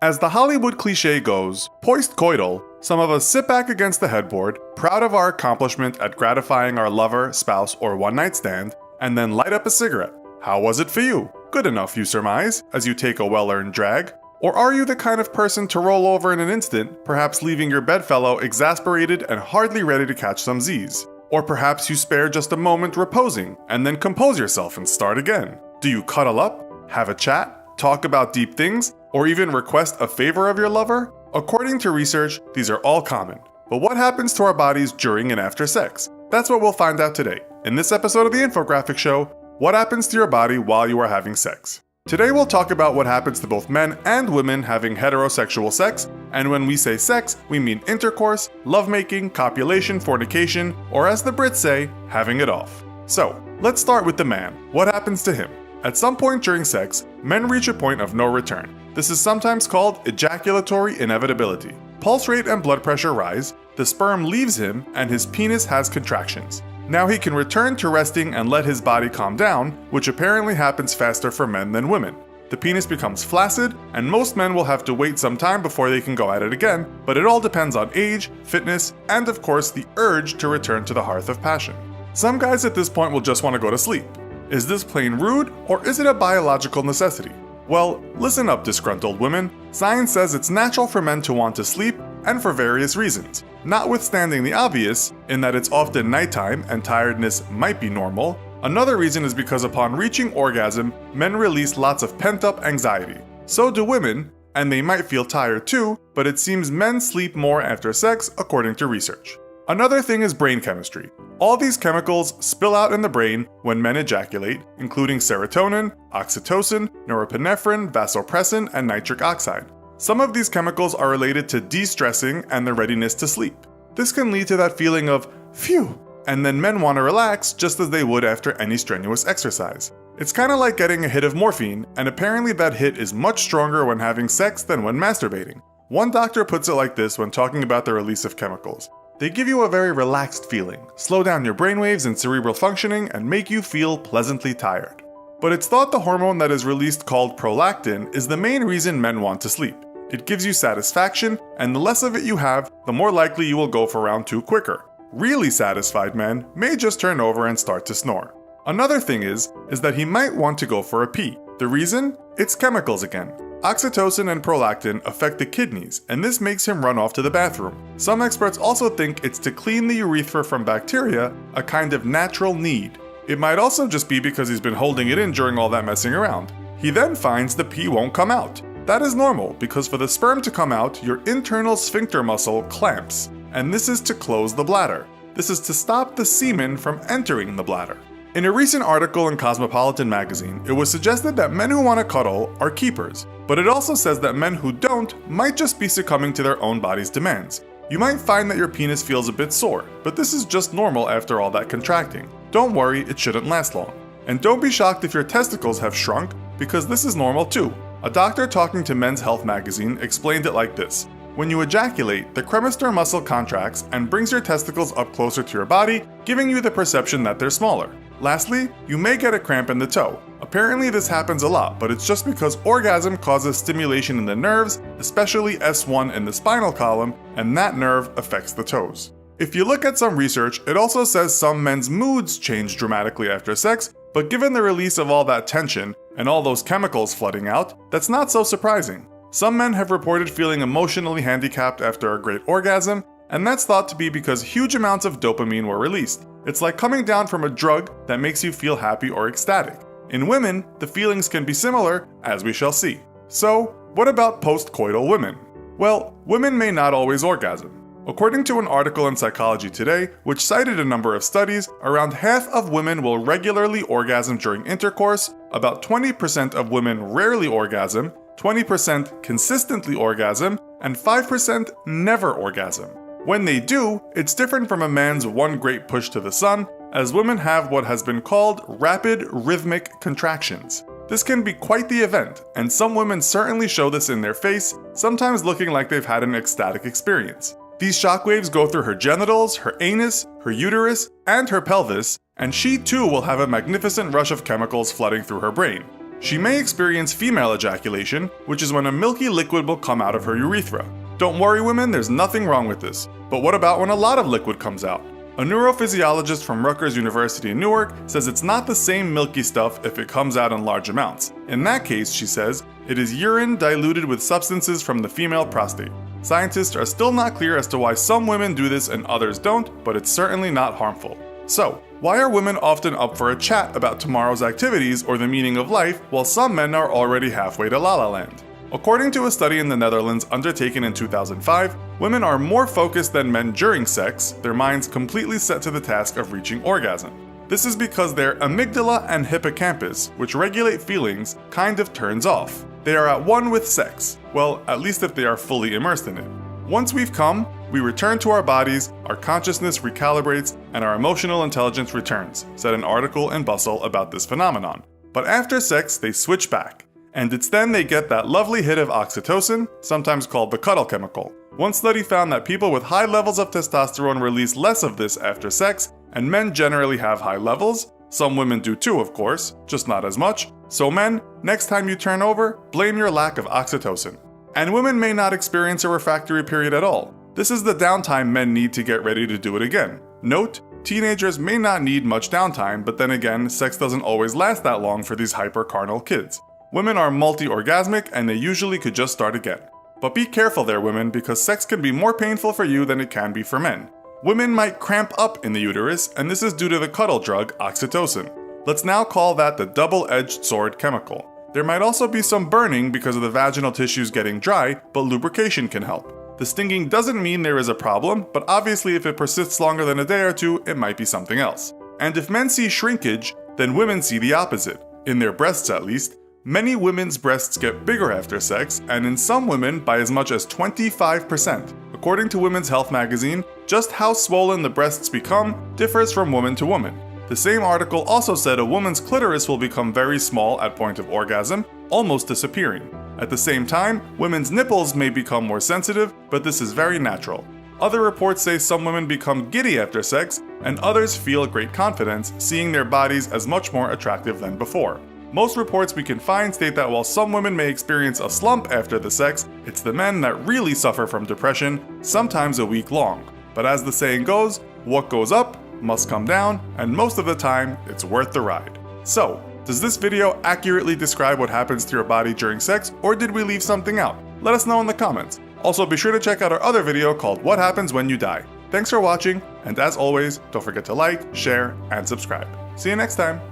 As the Hollywood cliche goes, post-coital, some of us sit back against the headboard, proud of our accomplishment at gratifying our lover, spouse, or one-night stand, and then light up a cigarette. How was it for you? Good enough, you surmise, as you take a well-earned drag? Or are you the kind of person to roll over in an instant, perhaps leaving your bedfellow exasperated and hardly ready to catch some Z's? Or perhaps you spare just a moment reposing, and then compose yourself and start again. Do you cuddle up, have a chat, talk about deep things, or even request a favor of your lover? According to research, these are all common. But what happens to our bodies during and after sex? That's what we'll find out today. In this episode of the Infographic Show, what happens to your body while you are having sex? Today we'll talk about what happens to both men and women having heterosexual sex, and when we say sex, we mean intercourse, lovemaking, copulation, fornication, or as the Brits say, having it off. So, let's start with the man. What happens to him? At some point during sex, men reach a point of no return. This is sometimes called ejaculatory inevitability. Pulse rate and blood pressure rise, the sperm leaves him, and his penis has contractions. Now he can return to resting and let his body calm down, which apparently happens faster for men than women. The penis becomes flaccid, and most men will have to wait some time before they can go at it again, but it all depends on age, fitness, and of course the urge to return to the hearth of passion. Some guys at this point will just want to go to sleep. Is this plain rude, or is it a biological necessity? Well, listen up, disgruntled women. Science says it's natural for men to want to sleep, and for various reasons. Notwithstanding the obvious, in that it's often nighttime and tiredness might be normal, another reason is because upon reaching orgasm, men release lots of pent-up anxiety. So do women, and they might feel tired too, but it seems men sleep more after sex according to research. Another thing is brain chemistry. All these chemicals spill out in the brain when men ejaculate, including serotonin, oxytocin, norepinephrine, vasopressin, and nitric oxide. Some of these chemicals are related to de-stressing and the readiness to sleep. This can lead to that feeling of, phew, and then men want to relax just as they would after any strenuous exercise. It's kind of like getting a hit of morphine, and apparently that hit is much stronger when having sex than when masturbating. One doctor puts it like this when talking about the release of chemicals. They give you a very relaxed feeling, slow down your brainwaves and cerebral functioning, and make you feel pleasantly tired. But it's thought the hormone that is released called prolactin is the main reason men want to sleep. It gives you satisfaction, and the less of it you have, the more likely you will go for round 2 quicker. Really satisfied men may just turn over and start to snore. Another thing is that he might want to go for a pee. The reason? It's chemicals again. Oxytocin and prolactin affect the kidneys, and this makes him run off to the bathroom. Some experts also think it's to clean the urethra from bacteria, a kind of natural need. It might also just be because he's been holding it in during all that messing around. He then finds the pee won't come out. That is normal, because for the sperm to come out, your internal sphincter muscle clamps, and this is to close the bladder. This is to stop the semen from entering the bladder. In a recent article in Cosmopolitan magazine, it was suggested that men who want to cuddle are keepers, but it also says that men who don't might just be succumbing to their own body's demands. You might find that your penis feels a bit sore, but this is just normal after all that contracting. Don't worry, it shouldn't last long. And don't be shocked if your testicles have shrunk, because this is normal too. A doctor talking to Men's Health magazine explained it like this. When you ejaculate, the cremaster muscle contracts and brings your testicles up closer to your body, giving you the perception that they're smaller. Lastly, you may get a cramp in the toe. Apparently this happens a lot, but it's just because orgasm causes stimulation in the nerves, especially S1 in the spinal column, and that nerve affects the toes. If you look at some research, it also says some men's moods change dramatically after sex, but given the release of all that tension and all those chemicals flooding out, that's not so surprising. Some men have reported feeling emotionally handicapped after a great orgasm, and that's thought to be because huge amounts of dopamine were released. It's like coming down from a drug that makes you feel happy or ecstatic. In women, the feelings can be similar, as we shall see. So, what about post-coital women? Well, women may not always orgasm. According to an article in Psychology Today, which cited a number of studies, around half of women will regularly orgasm during intercourse, about 20% of women rarely orgasm, 20% consistently orgasm, and 5% never orgasm. When they do, it's different from a man's one great push to the sun, as women have what has been called rapid rhythmic contractions. This can be quite the event, and some women certainly show this in their face, sometimes looking like they've had an ecstatic experience. These shockwaves go through her genitals, her anus, her uterus, and her pelvis, and she too will have a magnificent rush of chemicals flooding through her brain. She may experience female ejaculation, which is when a milky liquid will come out of her urethra. Don't worry women, there's nothing wrong with this. But what about when a lot of liquid comes out? A neurophysiologist from Rutgers University in Newark says it's not the same milky stuff if it comes out in large amounts. In that case, she says, it is urine diluted with substances from the female prostate. Scientists are still not clear as to why some women do this and others don't, but it's certainly not harmful. So, why are women often up for a chat about tomorrow's activities or the meaning of life, while some men are already halfway to La La Land? According to a study in the Netherlands undertaken in 2005, women are more focused than men during sex, their minds completely set to the task of reaching orgasm. This is because their amygdala and hippocampus, which regulate feelings, kind of turns off. They are at one with sex, well, at least if they are fully immersed in it. Once we've come, we return to our bodies, our consciousness recalibrates, and our emotional intelligence returns, said an article in Bustle about this phenomenon. But after sex, they switch back. And it's then they get that lovely hit of oxytocin, sometimes called the cuddle chemical. One study found that people with high levels of testosterone release less of this after sex, and men generally have high levels. Some women do too, of course, just not as much. So men, next time you turn over, blame your lack of oxytocin. And women may not experience a refractory period at all. This is the downtime men need to get ready to do it again. Note, teenagers may not need much downtime, but then again, sex doesn't always last that long for these hyper-carnal kids. Women are multi-orgasmic and they usually could just start again. But be careful there, women, because sex can be more painful for you than it can be for men. Women might cramp up in the uterus, and this is due to the cuddle drug oxytocin. Let's now call that the double-edged sword chemical. There might also be some burning because of the vaginal tissues getting dry, but lubrication can help. The stinging doesn't mean there is a problem, but obviously if it persists longer than a day or two, it might be something else. And if men see shrinkage, then women see the opposite. In their breasts at least. Many women's breasts get bigger after sex, and in some women by as much as 25%. According to Women's Health magazine, just how swollen the breasts become differs from woman to woman. The same article also said a woman's clitoris will become very small at point of orgasm, almost disappearing. At the same time, women's nipples may become more sensitive, but this is very natural. Other reports say some women become giddy after sex, and others feel great confidence, seeing their bodies as much more attractive than before. Most reports we can find state that while some women may experience a slump after the sex, it's the men that really suffer from depression, sometimes a week long. But as the saying goes, what goes up must come down, and most of the time, it's worth the ride. So, does this video accurately describe what happens to your body during sex, or did we leave something out? Let us know in the comments. Also, be sure to check out our other video called What Happens When You Die. Thanks for watching, and as always, don't forget to like, share, and subscribe. See you next time!